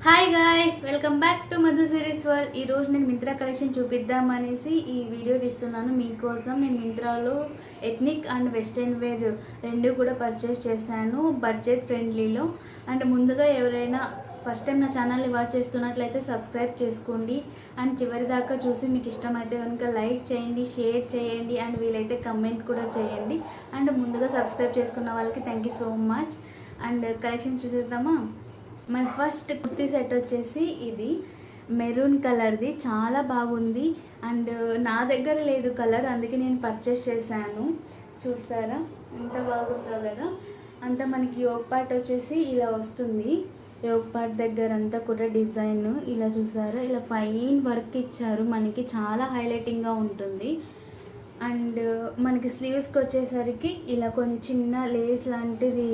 Hi guys, welcome back to Madhu series world. ఈరోజు నేను Myntra collection చూపిద్దామనేసి ఈ వీడియో తీస్తున్నాను మీకోసం. నేను మింత్రాలో ఎథ్నిక్ అండ్ వెస్ట్రన్ వేర్ రెండు కూడా పర్చేస్ చేశాను బడ్జెట్ ఫ్రెండ్లీలో. అండ్ ముందుగా ఎవరైనా ఫస్ట్ టైం నా ఛానల్ని వాచ్ చేస్తున్నట్లయితే సబ్స్క్రైబ్ చేసుకోండి. అండ్ చివరి దాకా చూసి మీకు ఇష్టమైతే కనుక లైక్ చేయండి, షేర్ చేయండి, అండ్ వీలైతే కమెంట్ కూడా చేయండి. అండ్ ముందుగా సబ్స్క్రైబ్ చేసుకున్న వాళ్ళకి thank you so much. And collection చూసేద్దామా. మై ఫస్ట్ కుర్తీ సెట్ వచ్చేసి ఇది మెరూన్ కలర్ది, చాలా బాగుంది. అండ్ నా దగ్గర లేదు కలర్, అందుకే నేను పర్చేస్ చేశాను. చూసారా ఎంత బాగుందో కదా. అంతా మనకి యోగ్ పార్ట్ వచ్చేసి ఇలా వస్తుంది. యోగ్ పార్ట్ దగ్గర అంతా కూడా డిజైన్ ఇలా చూసారా, ఇలా ఫైన్ వర్క్ ఇచ్చారు, మనకి చాలా హైలైటింగ్గా ఉంటుంది. అండ్ మనకి స్లీవ్స్కి వచ్చేసరికి ఇలా కొంచెం చిన్న లేస్ లాంటిది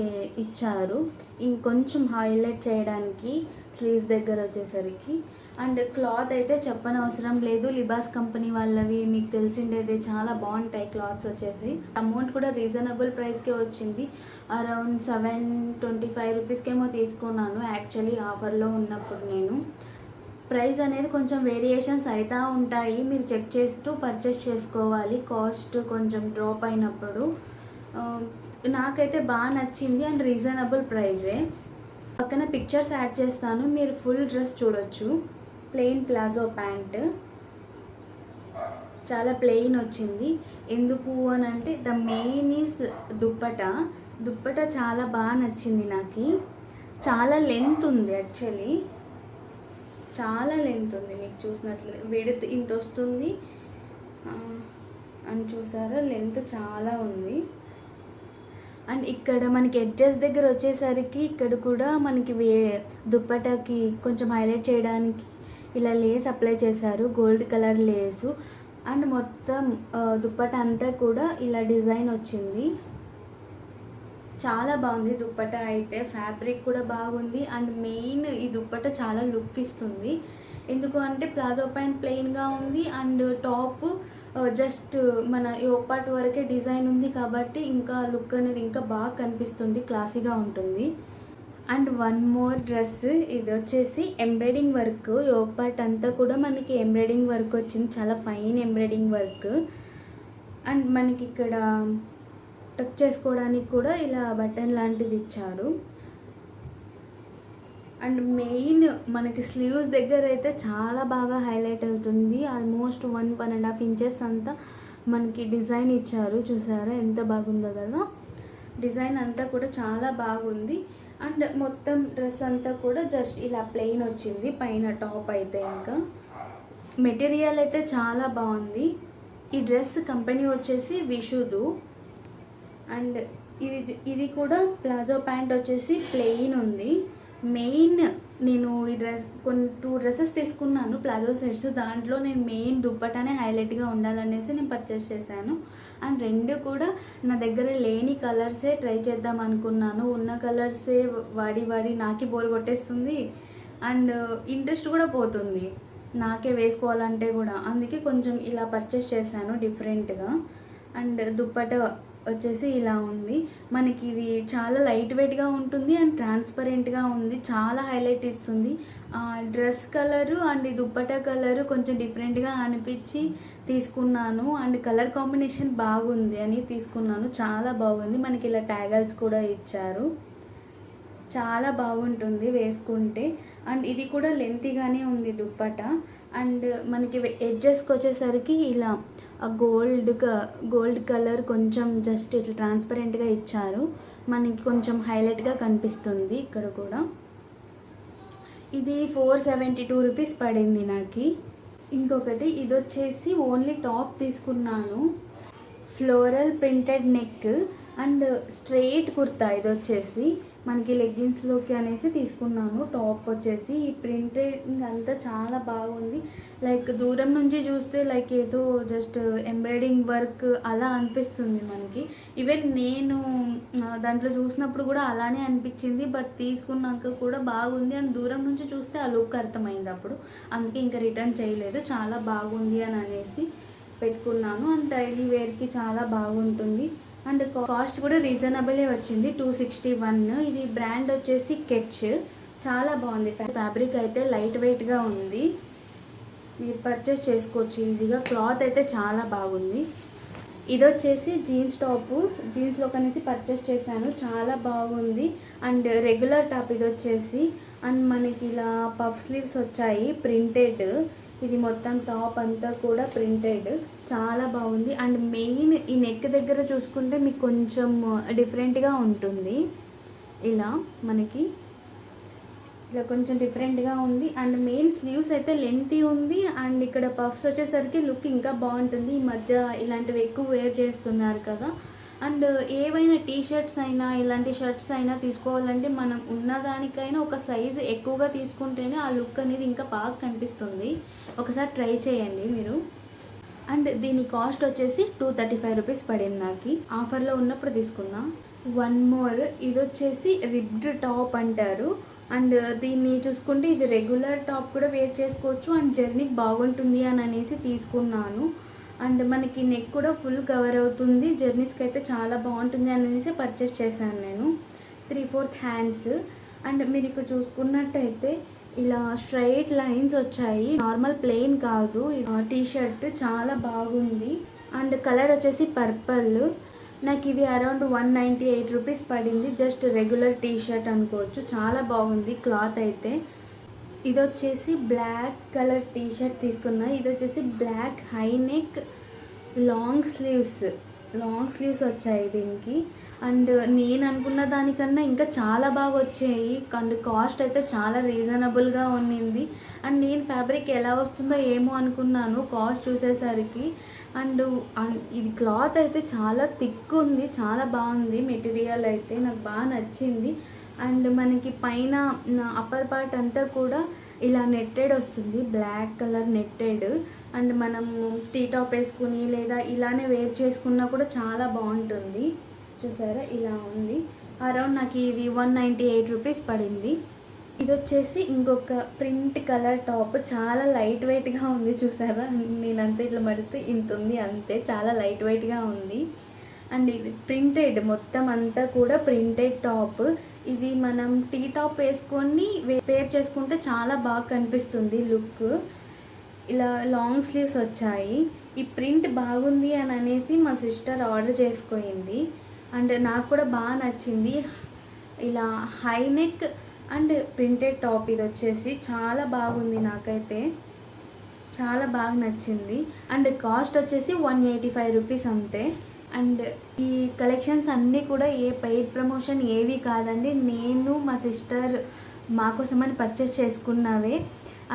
ఇచ్చారు, ఇంకొంచెం హైలైట్ చేయడానికి స్లీవ్స్ దగ్గర వచ్చేసరికి. అండ్ క్లాత్ అయితే చెప్పనవసరం లేదు, లిబాస్ కంపెనీ వాళ్ళవి మీకు తెలిసిండేది, చాలా బాగుంటాయి క్లాత్స్ వచ్చేసి. అమౌంట్ కూడా రీజనబుల్ ప్రైస్కే వచ్చింది. అరౌండ్ 725 రూపీస్కేమో తీసుకున్నాను యాక్చువల్లీ ఆఫర్లో ఉన్నప్పుడు. నేను ప్రైస్ అనేది కొంచెం వేరియేషన్స్ అవుతూ ఉంటాయి, మీరు చెక్ చేస్తూ పర్చేస్ చేసుకోవాలి కాస్ట్ కొంచెం డ్రాప్ అయినప్పుడు. నాకైతే బాగా నచ్చింది అండ్ రీజనబుల్ ప్రైజే. పక్కన పిక్చర్స్ యాడ్ చేస్తాను, మీరు ఫుల్ డ్రెస్ చూడొచ్చు. ప్లెయిన్ ప్లాజో ప్యాంట్, చాలా ప్లెయిన్ వచ్చింది. ఎందుకు అని అంటే ద మెయిన్ ఈజ్ దుప్పట చాలా బాగా నచ్చింది నాకు. చాలా లెంత్ ఉంది యాక్చువల్లీ, చాలా లెంత్ ఉంది. మీకు చూసినట్లే విడ్త్ ఇంత వస్తుంది అని చూసారా, లెంత్ చాలా ఉంది. అండ్ ఇక్కడ మనకి ఎడ్జెస్ దగ్గర వచ్చేసరికి ఇక్కడ కూడా మనకి దుప్పటాకి కొంచెం హైలైట్ చేయడానికి ఇలా లేస్ అప్లై చేశారు, గోల్డ్ కలర్ లేసు. అండ్ మొత్తం దుప్పట అంతా కూడా ఇలా డిజైన్ వచ్చింది, చాలా బాగుంది దుప్పట అయితే. ఫ్యాబ్రిక్ కూడా బాగుంది. అండ్ మెయిన్ ఈ దుప్పట చాలా లుక్ ఇస్తుంది. ఎందుకు అంటే ప్లాజో ప్యాంట్ ప్లెయిన్గా ఉంది అండ్ టాప్ జస్ట్ మన యోగ్ పార్ట్ వరకే డిజైన్ ఉంది కాబట్టి ఇంకా లుక్ అనేది ఇంకా బాగా కనిపిస్తుంది, క్లాసీగా ఉంటుంది. అండ్ వన్ మోర్ డ్రెస్, ఇది వచ్చేసి ఎంబ్రాయిడింగ్ వర్క్. యోగ్ పార్ట్ అంతా కూడా మనకి ఎంబ్రాయిడింగ్ వర్క్ వచ్చింది, చాలా ఫైన్ ఎంబ్రాయిడింగ్ వర్క్. అండ్ మనకి ఇక్కడ టక్ చేసుకోవడానికి కూడా ఇలా బటన్ లాంటిది ఇచ్చారు. అండ్ మెయిన్ మనకి స్లీవ్స్ దగ్గర అయితే చాలా బాగా హైలైట్ అవుతుంది. ఆల్మోస్ట్ 1.5 ఇంచెస్ అంతా మనకి డిజైన్ ఇచ్చారు, చూసారా ఎంత బాగుందో కదా. డిజైన్ అంతా కూడా చాలా బాగుంది. అండ్ మొత్తం డ్రెస్ అంతా కూడా జస్ట్ ఇలా ప్లెయిన్ వచ్చింది పైన టాప్ అయితే. ఇంకా మెటీరియల్ అయితే చాలా బాగుంది. ఈ డ్రెస్ కంపెనీ వచ్చేసి విషుదు. అండ్ ఇది కూడా ప్లాజో ప్యాంట్ వచ్చేసి ప్లెయిన్ ఉంది. మెయిన్ నేను ఈ డ్రెస్ 2 డ్రెస్సెస్ తీసుకున్నాను ప్లాజో సెట్స్, దాంట్లో నేను మెయిన్ దుప్పటానే హైలైట్గా ఉండాలనేసి నేను పర్చేస్ చేశాను. అండ్ రెండు కూడా నా దగ్గర లేని కలర్సే ట్రై చేద్దాం అనుకున్నాను, ఉన్న కలర్సే వాడి నాకే బోర్ కొట్టేస్తుంది అండ్ ఇంట్రెస్ట్ కూడా పోతుంది నాకే వేసుకోవాలంటే కూడా. అందుకే కొంచెం ఇలా పర్చేస్ చేశాను డిఫరెంట్గా. అండ్ దుప్పట వచ్చేసి ఇలా ఉంది మనకి. ఇది చాలా లైట్ వెయిట్గా ఉంటుంది అండ్ ట్రాన్స్పరెంట్గా ఉంది, చాలా హైలైట్ ఇస్తుంది. Dress colour and dupatta colour కొంచెం డిఫరెంట్గా అనిపించి తీసుకున్నాను. అండ్ కలర్ కాంబినేషన్ బాగుంది అని తీసుకున్నాను, చాలా బాగుంది. మనకి ఇలా ట్యాగల్స్ కూడా ఇచ్చారు, చాలా బాగుంటుంది వేసుకుంటే. అండ్ ఇది కూడా లెంతీగానే ఉంది దుప్పట. అండ్ మనకి ఎడ్జెస్కి వచ్చేసరికి ఇలా గోల్డ్ కలర్ కొంచెం జస్ట్ ఇట్లా ట్రాన్స్పరెంట్గా ఇచ్చారు, మనకి కొంచెం హైలైట్గా కనిపిస్తుంది ఇక్కడ కూడా. ఇది 472 రూపీస్ పడింది నాకు. ఇంకొకటి ఇది వచ్చేసి ఓన్లీ టాప్ తీసుకున్నాను, floral printed neck and straight kurta. ఇది వచ్చేసి మనకి లెగ్గిన్స్లోకి అనేసి తీసుకున్నాను. టాప్ వచ్చేసి ఈ ప్రింటింగ్ అంతా చాలా బాగుంది. లైక్ దూరం నుంచి చూస్తే లైక్ ఏదో జస్ట్ ఎంబ్రాయిడింగ్ వర్క్ అలా అనిపిస్తుంది మనకి. ఈవెన్ నేను దాంట్లో చూసినప్పుడు కూడా అలానే అనిపించింది, బట్ తీసుకున్నాక కూడా బాగుంది. అండ్ దూరం నుంచి చూస్తే ఆ లుక్ అర్థమైంది అప్పుడు, అందుకే ఇంకా రిటర్న్ చేయలేదు. చాలా బాగుంది అని అనేసి పెట్టుకున్నాను. అండ్ డైలీ వేర్కి చాలా బాగుంటుంది. అండ్ కాస్ట్ కూడా రీజనబులే వచ్చింది, 261. ఇది బ్రాండ్ వచ్చేసి కెచ్. చాలా బాగుంది. ఫ్యాబ్రిక్ అయితే లైట్ వెయిట్గా ఉంది, మీరు పర్చేస్ చేసుకోవచ్చు ఈజీగా. క్లాత్ అయితే చాలా బాగుంది. ఇది వచ్చేసి జీన్స్ టాపు, జీన్స్లో కనేసి పర్చేస్ చేశాను, చాలా బాగుంది. అండ్ రెగ్యులర్ టాప్ ఇది వచ్చేసి. అండ్ మనకి ఇలా పఫ్ స్లీవ్స్ వచ్చాయి ప్రింటెడ్. ఇది మొత్తం టాప్ అంతా కూడా ప్రింటెడ్, చాలా బాగుంది. అండ్ మెయిన్ ఈ నెక్ దగ్గర చూసుకుంటే మీకు కొంచెం డిఫరెంట్గా ఉంటుంది. ఇలా మనకి ఇలా కొంచెం డిఫరెంట్గా ఉంది. అండ్ మెయిన్ స్లీవ్స్ అయితే లెంతీ ఉంది. అండ్ ఇక్కడ పఫ్స్ వచ్చేసరికి లుక్ ఇంకా బాగుంటుంది. ఈ మధ్య ఇలాంటివి ఎక్కువ వేర్ చేస్తున్నారు కదా. అండ్ ఏవైనా టీ షర్ట్స్ అయినా ఇలాంటి షర్ట్స్ అయినా తీసుకోవాలంటే మనం ఉన్నదానికైనా ఒక సైజు ఎక్కువగా తీసుకుంటేనే ఆ లుక్ అనేది ఇంకా బాగా కనిపిస్తుంది. ఒకసారి ట్రై చేయండి మీరు. అండ్ దీని కాస్ట్ వచ్చేసి 235 రూపీస్ పడింది. నాకు ఆఫర్లో ఉన్నప్పుడు తీసుకున్నా. వన్ మోర్, ఇది వచ్చేసి రిబ్డ్ టాప్ అంటారు. అండ్ దీన్ని చూసుకుంటే ఇది రెగ్యులర్ టాప్ కూడా వేర్ చేసుకోవచ్చు. అండ్ జర్నీకి బాగుంటుంది అని అనేసి తీసుకున్నాను. అండ్ మనకి నెక్ కూడా ఫుల్ కవర్ అవుతుంది, జర్నీస్కి అయితే చాలా బాగుంటుంది అని అనేసి పర్చేస్ చేశాను నేను. 3/4 హ్యాండ్స్. అండ్ మీరు ఇక్కడ చూసుకున్నట్టయితే ఇలా స్ట్రైట్ లైన్స్ వచ్చాయి, నార్మల్ ప్లెయిన్ కాదు. టీ షర్ట్ చాలా బాగుంది. అండ్ కలర్ వచ్చేసి పర్పల్. నాకు ఇది అరౌండ్ 198 రూపీస్ పడింది. జస్ట్ రెగ్యులర్ టీ షర్ట్ అనుకోవచ్చు, చాలా బాగుంది క్లాత్ అయితే. ఇది వచ్చేసి బ్లాక్ కలర్ టీ షర్ట్ తీసుకున్నా. ఇది వచ్చేసి black high neck long sleeves వచ్చాయి దీనికి. అండ్ నేను అనుకున్న దానికన్నా ఇంకా చాలా బాగా వచ్చాయి. అండ్ కాస్ట్ అయితే చాలా రీజనబుల్గా ఉన్నింది. అండ్ నేను ఫ్యాబ్రిక్ ఎలా వస్తుందో ఏమో అనుకున్నాను కాస్ట్ చూసేసరికి. అండ్ ఇది క్లాత్ అయితే చాలా థిక్ ఉంది, చాలా బాగుంది. మెటీరియల్ అయితే నాకు బాగా నచ్చింది. అండ్ మనకి పైన అప్పర్ పార్ట్ అంతా కూడా ఇలా నెట్టెడ్ వస్తుంది, బ్లాక్ కలర్ నెట్టెడ్. అండ్ మనం టీ టాప్ వేసుకుని లేదా ఇలానే వేర్ చేసుకున్నా కూడా చాలా బాగుంటుంది. చూసారా ఇలా ఉంది. అరౌండ్ నాకు ఇది 198 రూపీస్ పడింది. ఇది వచ్చేసి ఇంకొక ప్రింట్ కలర్ టాప్, చాలా లైట్ వెయిట్గా ఉంది. చూసారా, నేనంతా ఇట్లా మడితే ఇంత ఉంది అంతే, చాలా లైట్ వెయిట్గా ఉంది. అండ్ ఇది ప్రింటెడ్, మొత్తం అంతా కూడా ప్రింటెడ్ టాప్. ఇది మనం టీ టాప్ వేసుకొని వేర్ చేసుకుంటే చాలా బాగా కనిపిస్తుంది లుక్. ఇలా లాంగ్ స్లీవ్స్ వచ్చాయి. ఈ ప్రింట్ బాగుంది అని అనేసి మా సిస్టర్ ఆర్డర్ చేసుకోయింది. అండ్ నాకు కూడా బాగా నచ్చింది. ఇలా high neck and printed top ఇది వచ్చేసి చాలా బాగుంది, నాకైతే చాలా బాగా నచ్చింది. అండ్ కాస్ట్ వచ్చేసి 185 రూపీస్ అంతే. అండ్ ఈ కలెక్షన్స్ అన్నీ కూడా ఏ పెయిడ్ ప్రమోషన్ ఏవి కాదండి, నేను మా సిస్టర్ మా కోసమని పర్చేస్ చేసుకున్నవే.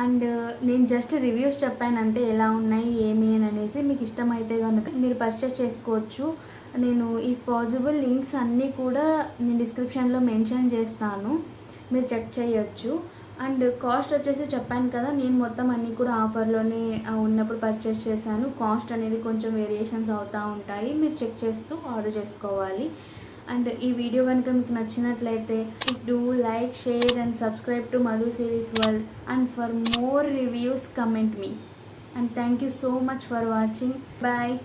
అండ్ నేను జస్ట్ రివ్యూస్ చెప్పాను అంతే, ఎలా ఉన్నాయి ఏమి అని అనేసి. మీకు ఇష్టమైతే కనుక మీరు పర్చేస్ చేసుకోవచ్చు. నేను ఈ పాసిబుల్ లింక్స్ అన్నీ కూడా నేను డిస్క్రిప్షన్లో మెన్షన్ చేస్తాను, మీరు చెక్ చేయొచ్చు. అండ్ కాస్ట్ వచ్చేసి చెప్పాను కదా, నేను మొత్తం అన్నీ కూడా ఆఫర్లోనే ఉన్నప్పుడు పర్చేస్ చేశాను. కాస్ట్ అనేది కొంచెం వేరియేషన్స్ అవుతూ ఉంటాయి, మీరు చెక్ చేస్తూ ఆర్డర్ చేసుకోవాలి. అండ్ ఈ వీడియో కనుక మీకు నచ్చినట్లయితే do like, share and subscribe to Madhu series world. And for more reviews comment me. And thank you so much for watching. Bye.